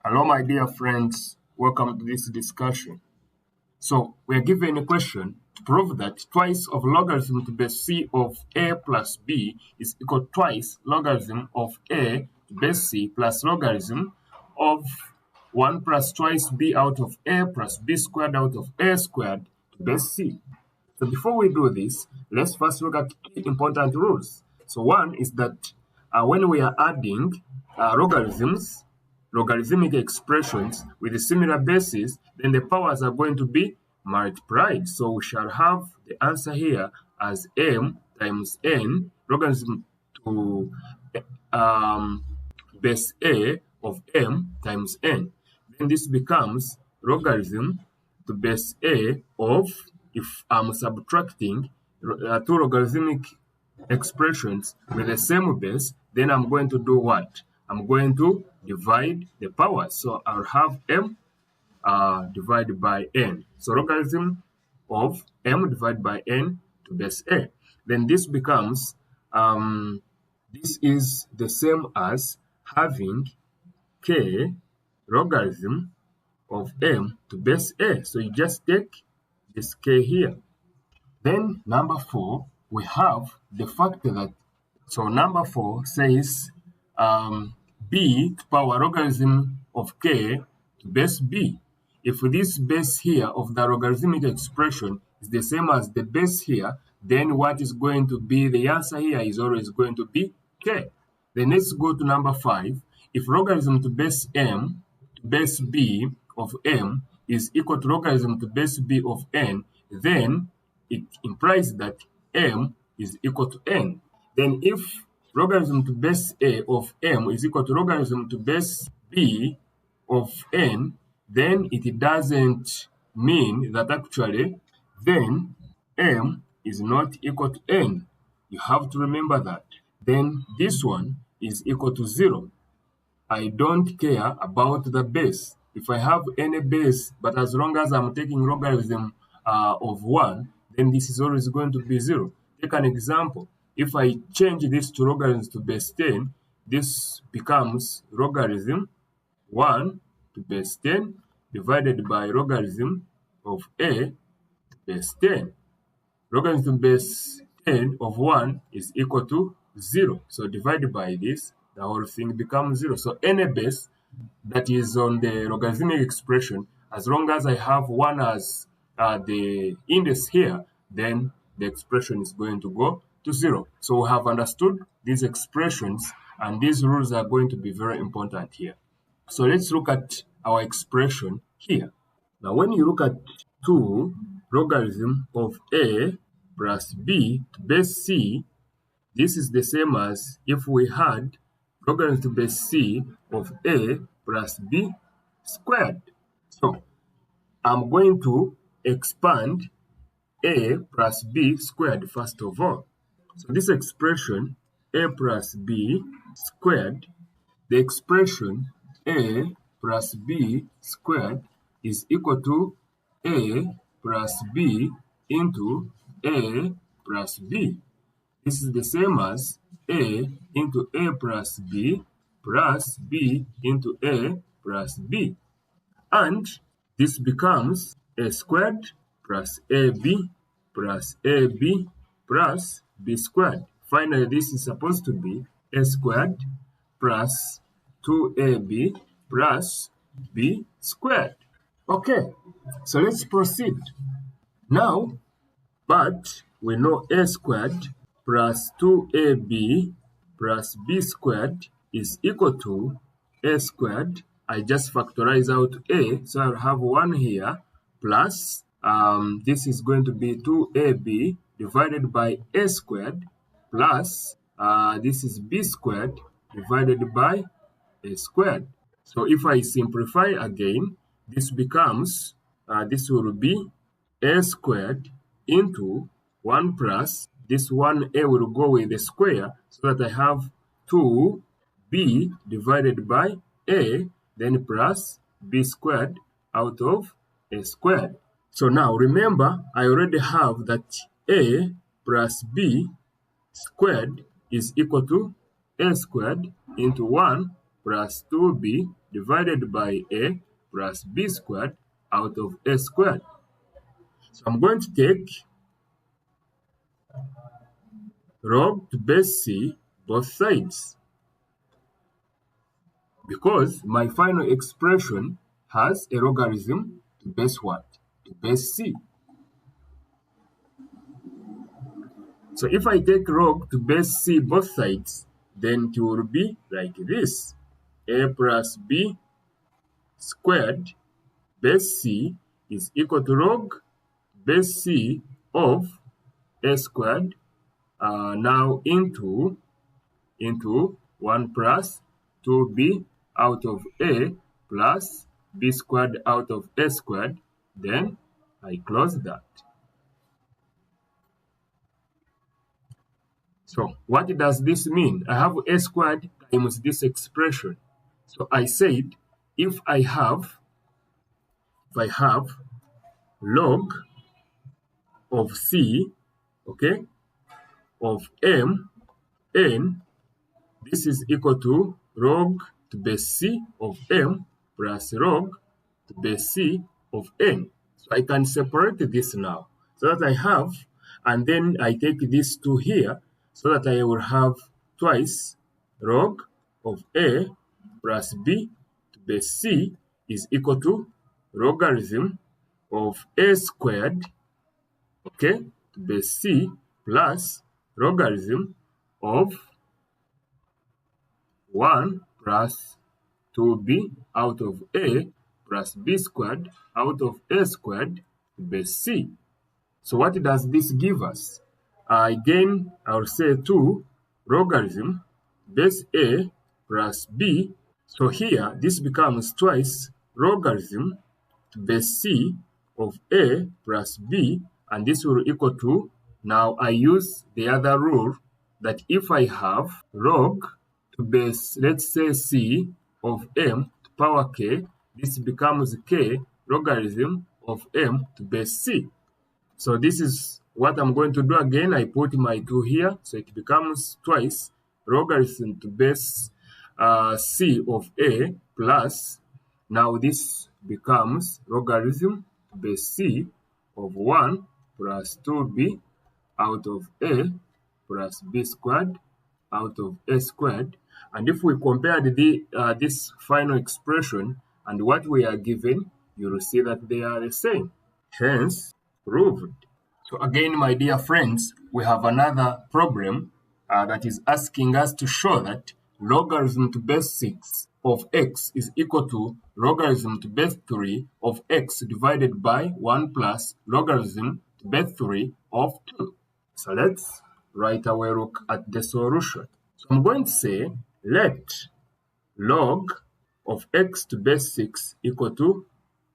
Hello, my dear friends. Welcome to this discussion. So, we are given a question to prove that twice of logarithm to base c of a plus b is equal to twice logarithm of a to base c plus logarithm of 1 plus twice b out of a plus b squared out of a squared to base c. So before we do this, let's first look at three important rules. So one is that when we are adding logarithmic expressions with a similar basis, then the powers are going to be multiplied. So we shall have the answer here as m times n logarithm to base a of m times n. Then this becomes logarithm to base a of, if I'm subtracting two logarithmic expressions with the same base, then I'm going to do what? I'm going to divide the powers. So I'll have m divided by n. So logarithm of m divided by n to base a. Then this becomes, this is the same as having k logarithm of m to base a. So you just take this k here. Then number 4, we have the fact that, so number 4 says b to power logarithm of k to base b. If this base here of the logarithmic expression is the same as the base here, then what is going to be the answer here is always going to be k. Then let's go to number 5. If logarithm to base m to base b of m is equal to logarithm to base b of n, then it implies that m is equal to n. Then if logarithm to base a of m is equal to logarithm to base b of n, then it doesn't mean that actually then m is not equal to n. You have to remember that. Then this one is equal to 0. I don't care about the base. If I have any base, but as long as I'm taking logarithm of 1, then this is always going to be 0. Take an example. If I change this to logarithm to base 10, this becomes logarithm 1 to base 10 divided by logarithm of a to base 10. Logarithm base 10 of 1 is equal to 0. So divided by this, the whole thing becomes 0. So any base that is on the logarithmic expression, as long as I have 1 as the index here, then the expression is going to go to 0. So we have understood these expressions, and these rules are going to be very important here. So let's look at our expression here. Now when you look at 2 logarithm of a plus b to base c, this is the same as if we had logarithm to base c of a plus b squared. So I'm going to expand a plus b squared first of all. So this expression a plus b squared, the expression a plus b squared is equal to a plus b into a plus b. This is the same as a into a plus b into a plus b. And this becomes a squared plus ab plus ab plus b squared. Finally, this is supposed to be a squared plus 2ab plus b squared. Okay, so let's proceed. Now, but we know a squared plus 2ab plus b squared is equal to a squared. I just factorize out a, so I'll have 1 here plus, this is going to be 2ab divided by a squared plus, this is b squared divided by a squared. So if I simplify again, this becomes, this will be a squared into 1 plus, this 1a will go with the square, so that I have 2b divided by a, then plus b squared out of a squared. So now remember, I already have that a plus b squared is equal to a squared into 1 plus 2b divided by a plus b squared out of a squared. So I'm going to take log to base c both sides, because my final expression has a logarithm to base what? To base c. So if I take log to base c both sides, then it will be like this. A plus b squared base c is equal to log base c of a squared now into 1 plus 2b out of a plus b squared out of a squared. Then I close that. So what does this mean? I have a squared times this expression. So I said if I have log of c, okay, of m n, this is equal to log to base c of m plus log to base c of n. So I can separate this now so that I have, and then I take these two here so that I will have twice log of a plus b to base c is equal to logarithm of a squared, okay, to base c plus logarithm of 1 plus 2b out of a plus b squared out of a squared to base c. So what does this give us? Again, I'll say 2 logarithm base a plus b. So here, this becomes twice logarithm to base c of a plus b, and this will equal to, now I use the other rule that if I have log to base, let's say c of m to power k, this becomes k logarithm of m to base c. So this is what I'm going to do again. I put my 2 here, so it becomes twice logarithm to base c of a plus, now this becomes logarithm to base c of 1 plus 2b out of a plus b squared out of a squared. And if we compare this final expression and what we are given, you will see that they are the same. Hence, proved. So again, my dear friends, we have another problem that is asking us to show that logarithm to base 6 of x is equal to logarithm to base 3 of x divided by 1 plus logarithm to base 3 of 2. So let's right away look at the solution. So I'm going to say let log of x to base 6 equal to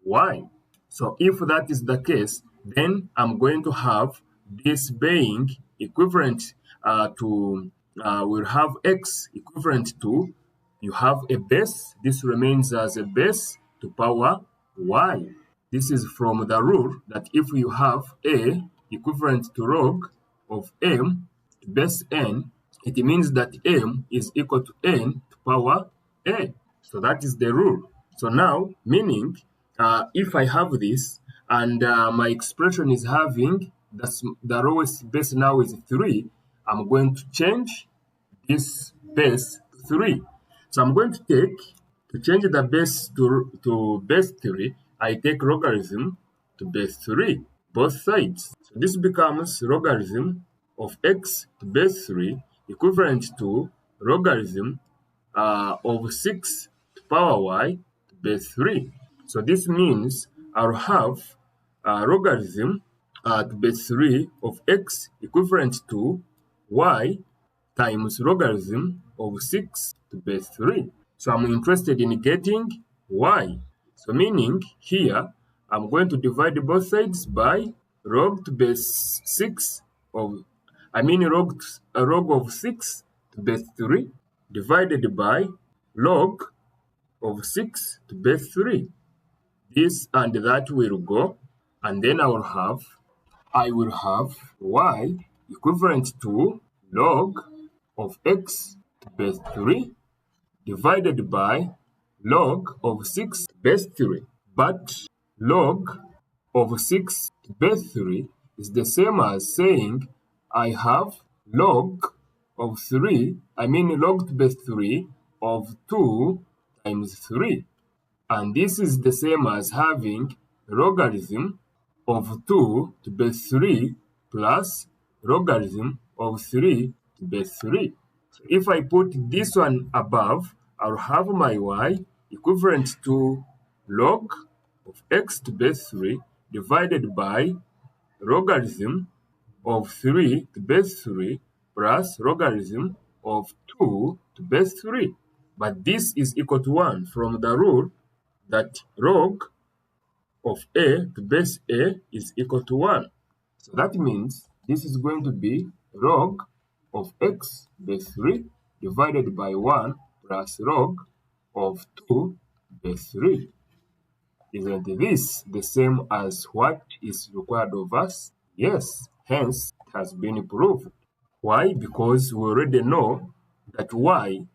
y. So if that is the case, then I'm going to have this being equivalent we'll have x equivalent to, you have a base, this remains as a base to power y. This is from the rule that if you have a equivalent to log of m to base n, it means that m is equal to n to power a. So that is the rule. So now, meaning, if I have this and my expression is having the lowest base now is 3, I'm going to change this base to 3. So I'm going to change the base to base 3, I take logarithm to base 3, both sides. So this becomes logarithm of x to base 3 equivalent to logarithm of 6 to power y to base 3. So this means I'll have logarithm to base 3 of x equivalent to y times logarithm of 6 to base 3. So I'm interested in getting y. So meaning here, I'm going to divide both sides by log to base 6 of, log of 6 to base 3 divided by log of 6 to base 3. This and that will go, and then I will have y equivalent to log of x to base 3 divided by log of 6 base 3. But log of 6 base 3 is the same as saying I have log of 3, log to base 3 of 2 times 3. And this is the same as having logarithm of 2 to base 3 plus logarithm of 3 to base 3. So if I put this one above, I'll have my y equivalent to log of x to base 3 divided by logarithm of 3 to base 3 plus logarithm of 2 to base 3. But this is equal to 1 from the rule that log of a to base a is equal to 1. So that means this is going to be log of x base 3 divided by 1 plus log of 2 base 3. Isn't this the same as what is required of us? Yes, hence it has been proved. Why? Because we already know that y,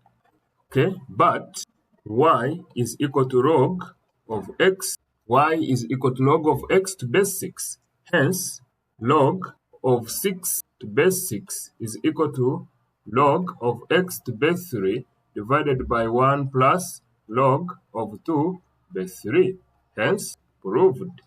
but y is equal to log of x. Y is equal to log of x to base 6. Hence, log of 6 to base 6 is equal to log of x to base 3 divided by 1 plus log of 2 base 3. Hence, proved.